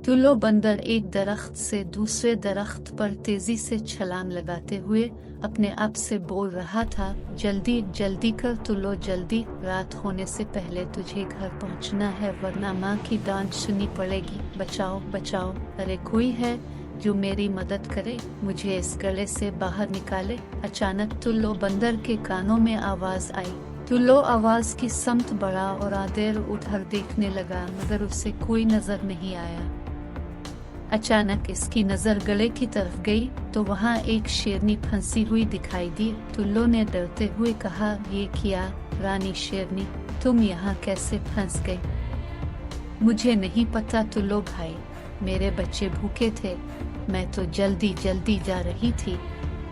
टुल्लू बंदर एक दरख्त से दूसरे दरख्त पर तेजी से छलांग लगाते हुए अपने आप से बोल रहा था, जल्दी जल्दी कर टुल्लू, जल्दी, रात होने से पहले तुझे घर पहुंचना है वरना माँ की डांट सुननी पड़ेगी। बचाओ बचाओ, अरे कोई है जो मेरी मदद करे, मुझे इस गले से बाहर निकाले। अचानक टुल्लू बंदर के कानों में आवाज आई। टुल्लू आवाज की समत बढ़ा और आदेर उधर देखने लगा, मगर उसे कोई नजर नहीं आया। अचानक इसकी नजर गले की तरफ गई तो वहाँ एक शेरनी फंसी हुई दिखाई दी। टुल्लू ने डरते हुए कहा, ये क्या रानी शेरनी, तुम यहाँ कैसे फंस गई? मुझे नहीं पता टुल्लू भाई, मेरे बच्चे भूखे थे, मैं तो जल्दी जल्दी जा रही थी।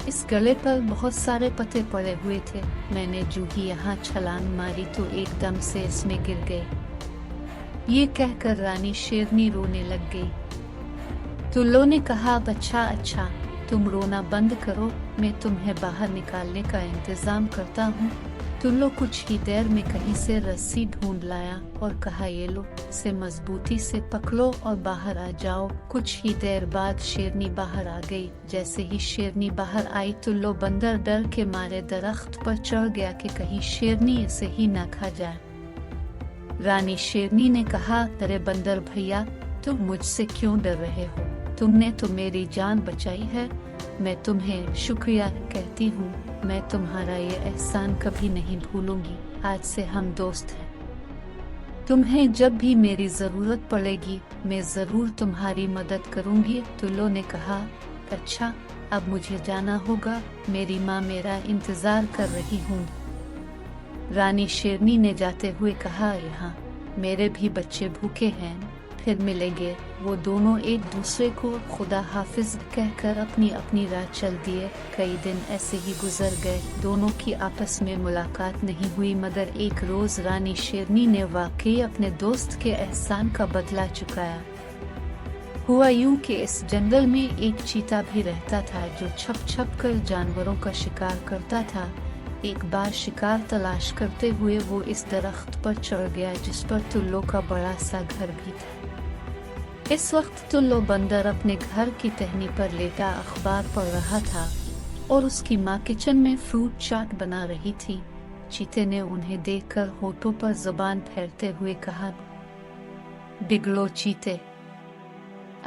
इस गले पर बहुत सारे पत्ते पड़े हुए थे, मैंने जो ही यहाँ छलांग मारी तो एकदम से इसमें गिर गई। ये कहकर रानी शेरनी रोने लग गई। टुल्लू ने कहा, अच्छा, तुम रोना बंद करो, मैं तुम्हें बाहर निकालने का इंतजाम करता हूँ। टुल्लू कुछ ही देर में कहीं से रस्सी ढूंढ लाया और कहा, ये लो, इसे मजबूती से पकड़ो और बाहर आ जाओ। कुछ ही देर बाद शेरनी बाहर आ गई। जैसे ही शेरनी बाहर आई, टुल्लू बंदर डर के मारे दरख्त पर चढ़ गया कि कहीं शेरनी इसे ही ना खा जाए। रानी शेरनी ने कहा, अरे बंदर भैया, तुम मुझसे क्यों डर रहे हो? तुमने तो मेरी जान बचाई है, मैं तुम्हें शुक्रिया कहती हूँ, मैं तुम्हारा ये एहसान कभी नहीं भूलूंगी। आज से हम दोस्त हैं। तुम्हें जब भी मेरी जरूरत पड़ेगी मैं जरूर तुम्हारी मदद करूंगी। टुल्लू ने कहा, अच्छा, अब मुझे जाना होगा, मेरी माँ मेरा इंतजार कर रही हूँ। रानी शेरनी ने जाते हुए कहा, यहाँ मेरे भी बच्चे भूखे हैं, फिर मिलेंगे। वो दोनों एक दूसरे को खुदा हाफिज कहकर अपनी अपनी राह चल दिए। कई दिन ऐसे ही गुजर गए, दोनों की आपस में मुलाकात नहीं हुई, मगर एक रोज रानी शेरनी ने वाकई अपने दोस्त के एहसान का बदला चुकाया। हुआ यूं कि इस जंगल में एक चीता भी रहता था जो छप छप कर जानवरों का शिकार करता था। एक बार शिकार तलाश करते हुए वो इस दरख्त पर चढ़ गया जिस पर टुल्लू का बड़ा सा घर भी था। इस वक्त टुल्लू बंदर अपने घर की टहनी पर लेटा अखबार पढ़ रहा था और उसकी माँ किचन में फ्रूट चाट बना रही थी। चीते ने उन्हें देखकर होठों पर जुबान फेरते हुए कहा, बिगलो चीते,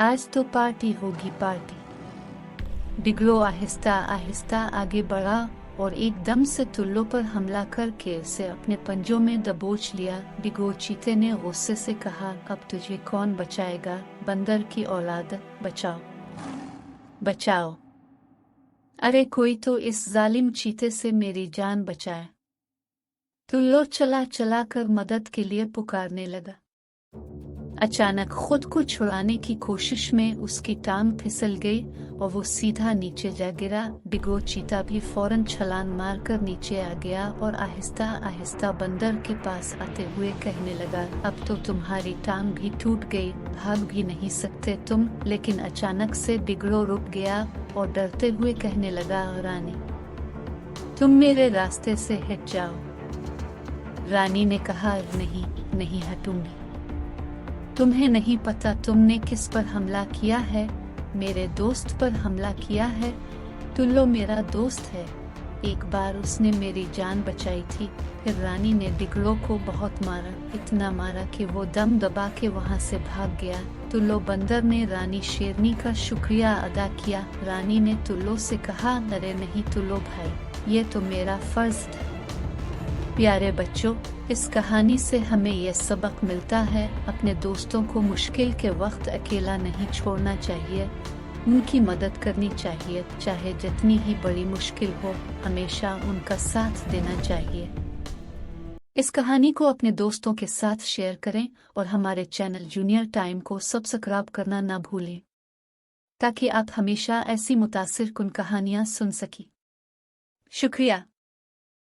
आज तो पार्टी होगी, पार्टी। बिगलो आहिस्ता आहिस्ता आगे बढ़ा और एकदम से टुल्लू पर हमला करके उसे अपने पंजों में दबोच लिया। बिगो चीते ने गुस्से से कहा, अब तुझे कौन बचाएगा, बंदर की औलाद, बचाओ बचाओ, अरे कोई तो इस जालिम चीते से मेरी जान बचाए। टुल्लू चला चला कर मदद के लिए पुकारने लगा। अचानक खुद को छुड़ाने की कोशिश में उसकी टांग फिसल गई और वो सीधा नीचे जा गिरा। बिगो चीता भी फौरन छलांग मारकर नीचे आ गया और आहिस्ता आहिस्ता बंदर के पास आते हुए कहने लगा, अब तो तुम्हारी टांग भी टूट गई, भाग भी नहीं सकते तुम। लेकिन अचानक से बिगड़ो रुक गया और डरते हुए कहने लगा, रानी, तुम मेरे रास्ते से हट जाओ। रानी ने कहा, नहीं नहीं हटूंगी, तुम्हें नहीं पता तुमने किस पर हमला किया है, मेरे दोस्त पर हमला किया है। टुल्लू मेरा दोस्त है, एक बार उसने मेरी जान बचाई थी। फिर रानी ने बिगड़ो को बहुत मारा, इतना मारा कि वो दम दबा के वहाँ से भाग गया। टुल्लू बंदर ने रानी शेरनी का शुक्रिया अदा किया। रानी ने टुल्लू से कहा, अरे नहीं टुल्लू भाई, ये तो मेरा फर्ज था। प्यारे बच्चों, इस कहानी से हमें यह सबक मिलता है, अपने दोस्तों को मुश्किल के वक्त अकेला नहीं छोड़ना चाहिए, उनकी मदद करनी चाहिए, चाहे जितनी ही बड़ी मुश्किल हो, हमेशा उनका साथ देना चाहिए। इस कहानी को अपने दोस्तों के साथ शेयर करें और हमारे चैनल जूनियर टाइम को सब्सक्राइब करना ना भूलें, ताकि आप हमेशा ऐसी मुतासिर कुन कहानियाँ सुन सकें। शुक्रिया।